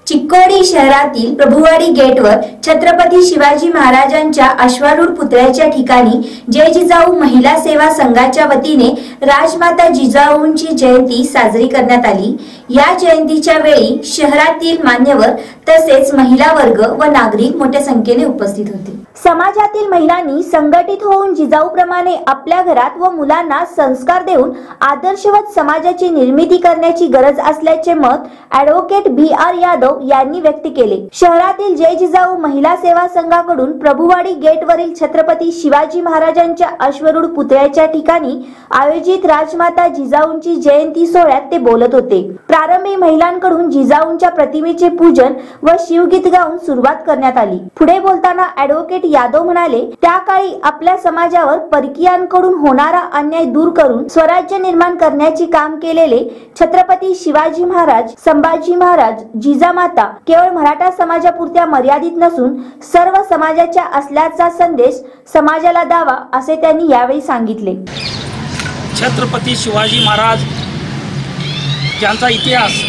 चिक्कोडी शहरातील प्रभुवाडी गेटवर छत्रपती शिवाजी महाराजांच्या अश्वारूढ पुतळ्याच्या ठिकाणी जय जिजाऊ महिला सेवा संघाच्या वतीने राजमाता जिजाऊंची जयंती साजरी करण्यात आली। या जयंतीच्या वेळी शहरातील मान्यवर तसेच महिला वर्ग व नागरिक मोठ्या संख्येने उपस्थित होते। समाजातील महिलांनी संघटित होऊन जिजाऊप्रमाणे आपल्या घरात व मुलांना संस्कार देऊन आदर्शवत समाजाची निर्मिती करण्याची गरज असल्याचे मत ॲडव्होकेट BR यादव यांनी व्यक्त केले। शहरातील जय जिजाऊ महिला सेवा संघाकडून प्रभुवाडी गेटवरील छत्रपती शिवाजी महाराजांच्या अश्वारूढ पुतळ्याच्या ठिकाणी आयोजित राजमाता जिजाऊंची जयंती सोहळ्यात ते बोलत होते। प्रारंभी महिलांकडून जिजाऊंच्या प्रतिमेचे पूजन व शिवगीत गाऊन सुरुवात करण्यात आली। पुढे बोलताना ॲडव्होकेट यादव म्हणाले, त्या काळी आपल्या समाजावर परकीयांकडून होणारा अन्याय दूर करून स्वराज्य निर्माण करण्याचे काम केलेले छत्रपती शिवाजी महाराज, संभाजी महाराज, जिजामाता केवळ मराठा समाजापुरत्या मर्यादित नसून सर्व समाजाच्या असल्याचा संदेश समाजाला द्यावा असे त्यांनी यावेळी सांगितले। छत्रपती शिवाजी महाराज ज्यांचा इतिहास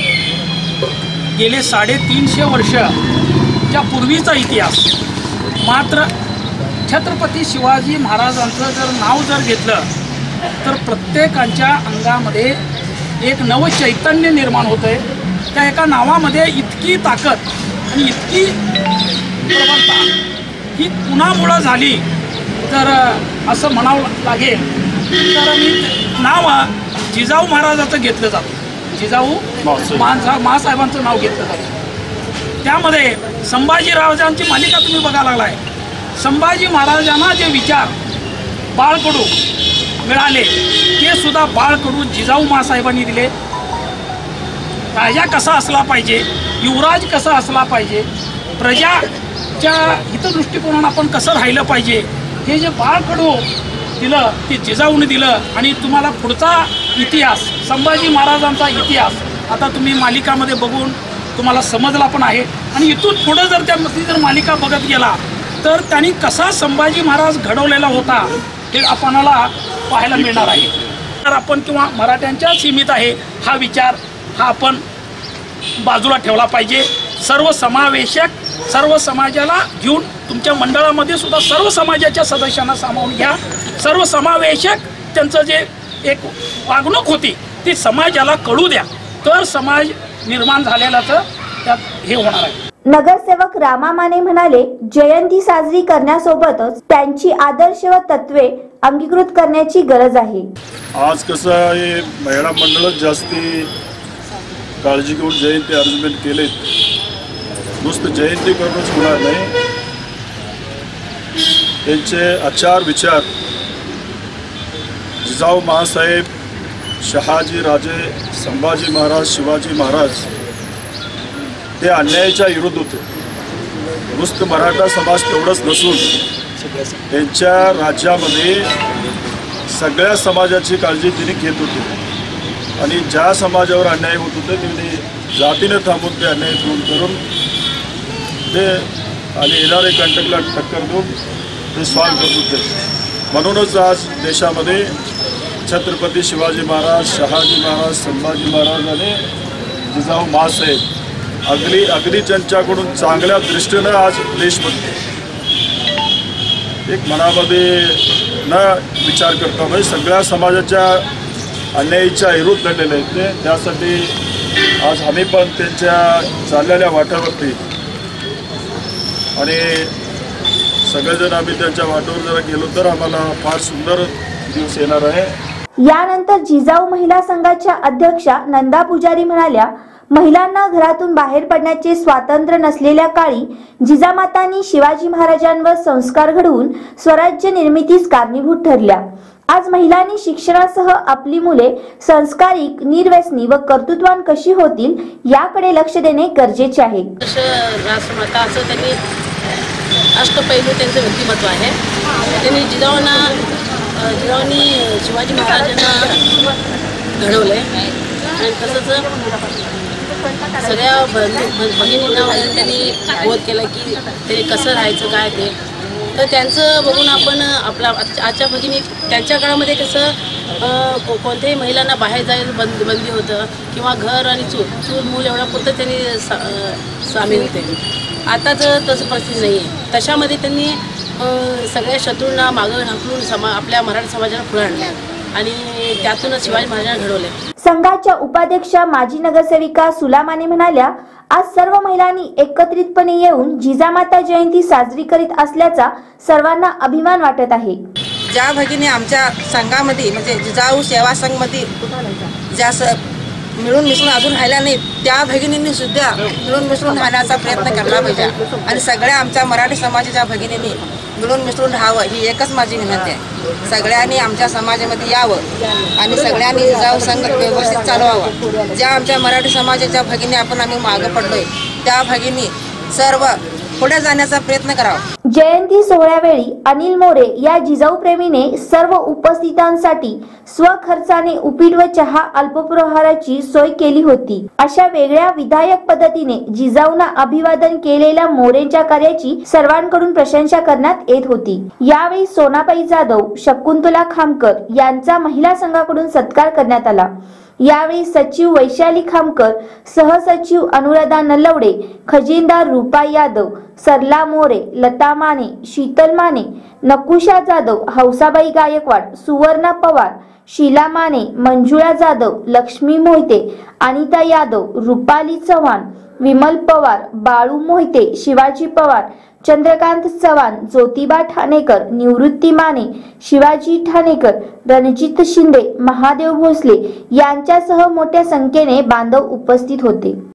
गेले 350 वर्षाच्या पूर्वीचा इतिहास, मात्र छत्रपती शिवाजी महाराजांचं जर नाव जर घेतलं तर प्रत्येकाच्या अंगामध्ये एक नव चैतन्य निर्माण होतंय। त्या एका नावामध्ये इतकी ताकद आणि इतकी प्रबलता ही कुणामुळं झाली तर असं म्हणावं लागेल तर मी नाव जिजाऊ महाराजाचं घेतलं जातं। जिजाऊ महासाहेबांचं नाव घेतलं जातं। त्यामध्ये संभाजीराजांची मालिका तुम्ही बघायला लागलाय। संभाजी महाराजांना जे विचार बाळकडू मिळाले ते सुद्धा बाळकडू जिजाऊ महासाहेबांनी दिले। राजा कसा असला पाहिजे, युवराज कसा असला पाहिजे, प्रजाच्या हितदृष्टिकोनानं आपण कसं राहिलं पाहिजे, हे जे बाळकडू दिलं ते जिजाऊने दिलं। आणि तुम्हाला पुढचा इतिहास, संभाजी महाराजांचा इतिहास आता तुम्ही मालिकामध्ये बघून तुम्हाला समजला पण आहे। आणि इथून पुढे जर त्यामध्ये जर मालिका बघत गेला तर त्यांनी कसा संभाजी महाराज घडवलेला होता हे आपणाला पाहायला मिळणार आहे। तर आपण किंवा मराठ्यांच्या सीमित आहे हा विचार हा आपण बाजूला ठेवला पाहिजे। सर्वसमावेशक, सर्व समाजाला घेऊन तुमच्या मंडळामध्ये सुद्धा सर्व समाजाच्या सदस्यांना सामावून घ्या। सर्वसमावेशक त्यांचं जे एक वागणूक होती ती समाजाला कळू द्या, तर समाज निर्माण झालेलाच त्यात हे होणार आहे। नगरसेवक रामा माने म्हणाले, जयंती साजरी करण्यासोबतच त्यांची आदर्श व तत्वे अंगीकृत करण्याची गरज आहे। आज कसं आहे, महिला मंडळ जास्ती काळजी घेऊन जयंती अरेंजमेंट केले। नुसतं जयंती करूनच होणार नाही, त्यांचे आचार विचार जिजाऊ महासाहेब, शहाजी राजे, संभाजी महाराज, शिवाजी महाराज ते अन्यायाच्या विरुद्ध होते। नुसतं मराठा समाज तेवढंच नसून त्यांच्या राज्यामध्ये सगळ्या समाजाची काळजी त्यांनी घेत होते। आणि ज्या समाजावर अन्याय होत होते त्यांनी जातीने थांबून ते अन्याय दूर करून ते आणि येणारे कंटकला टक्कर देऊन ते सॉल्व करत होते। म्हणूनच आज देशामध्ये छत्रपती शिवाजी महाराज, शहाजी महाराज, संभाजी महाराज आणि जिजाऊ महासाहेब अगदी त्यांच्याकडून चांगल्या दृष्टीनं आज देश बनतो। एक मनामध्ये न विचार करता म्हणजे सगळ्या समाजाच्या अन्यायाच्या विरुद्ध लढलेले आहेत ते। त्यासाठी आज आम्ही पण त्यांच्या चाललेल्या वाटावरती आणि सगळेजण आम्ही त्यांच्या वाटेवर जरा गेलो तर आम्हाला फार सुंदर दिवस येणार आहे। यानंतर जिजाऊ महिला संघाच्या अध्यक्षा नंदा पुजारी म्हणाल्या, महिलांना घरातून बाहेर पडण्याचे स्वातंत्र्य नसलेल्या काळी जिजामातांनी शिवाजी महाराजांवर संस्कार घडवून स्वराज्य निर्मितीस कारणीभूत ठरल्या। आज महिलांनी शिक्षणासह आपली मुले संस्कारिक, निर्व्यसनी व कर्तृत्वान कशी होतील याकडे लक्ष देणे गरजेचे आहे। राजमाता असं त्यांनी अष्टपैलू त्यांचं व्यक्तिमत्व आहे। त्यांनी जिजाऊंनी शिवाजी महाराजांना घडवले आणि तसंच सगळ्या भगिनींना त्यांनी बोध केला की ते कसं राहायचं काय ते। तर त्यांचं बघून आपण आजच्या भगिनी त्यांच्या काळामध्ये कसं कोणत्याही महिलांना बाहेर जायला बंदी होतं किंवा घर आणि चूल मूल एवढ्यापुरतं त्यांनी सामील होते. आता तर तसं परिस्थिती नाही आहे. तशामध्ये त्यांनी सगळ्या शत्रूंना मागं ढकलून आपल्या मराठी समाजाला पुढे आणलं आणि त्यातूनच शिवाजी महाराजांना घडवले. संघाच्या उपाध्यक्षा माजी नगरसेविका सुलामाने म्हणाल्या, आज सर्व महिलांनी एकत्रितपणे येऊन जिजामाता जयंती साजरी करीत असल्याचा सर्वांना अभिमान वाटत आहे. ज्या भगिनी आमच्या संघामध्ये म्हणजे जिजाऊ सेवा संघमध्ये ज्या मिळून मिसळून अजून राहिल्या नाहीत, त्या भगिनींनी सुद्धा मिळून मिसळून राहण्याचा प्रयत्न केला पाहिजे आणि सगळ्या आमच्या मराठी समाजाच्या भगिनींनी मिळून मिसळून राहावं ही एकच माझी विनंती आहे. सगळ्यांनी आमच्या समाजामध्ये यावं आणि सगळ्यांनी जिजाऊ संघ व्यवस्थित चालवावं. ज्या आमच्या मराठी समाजाच्या भगिनी आम्ही मागं पडलोय त्या भगिनी सर्व पुढे जाण्याचा प्रयत्न करावा. जयंती सोहळ्यावेळी अनिल मोरे या जिजाऊ प्रेमीने सर्व उपस्थितांसाठी स्वखर्चाने उपीट व चहा अल्पप्रहाराची सोय केली होती. अशा वेगळ्या विधायक पद्धतीने जिजाऊंना अभिवादन केलेल्या मोरेंच्या कार्याची सर्वांकडून प्रशंसा करण्यात येत होती. यावेळी सोनाबाई जाधव, शकुंतला खामकर यांचा महिला संघाकडून सत्कार करण्यात आला. यावेळी सचिव वैशाली खामकर, सहसचिव अनुराधा नलवडे, खजिनदार रूपा यादव, सरला मोरे, लता माने, शीतल माने, नकुशा जाधव, हौसाबाई गायकवाड, सुवर्णा पवार, शीला माने, मंजुळा जाधव, लक्ष्मी मोहिते, अनिता यादव, रुपाली चव्हाण, विमल पवार, बाळू मोहिते, शिवाजी पवार, चंद्रकांत चव्हाण, ज्योतिबा ठाणेकर, निवृत्ती माने, शिवाजी ठाणेकर, रणजित शिंदे, महादेव भोसले यांच्यासह मोठ्या संख्येने बांधव उपस्थित होते.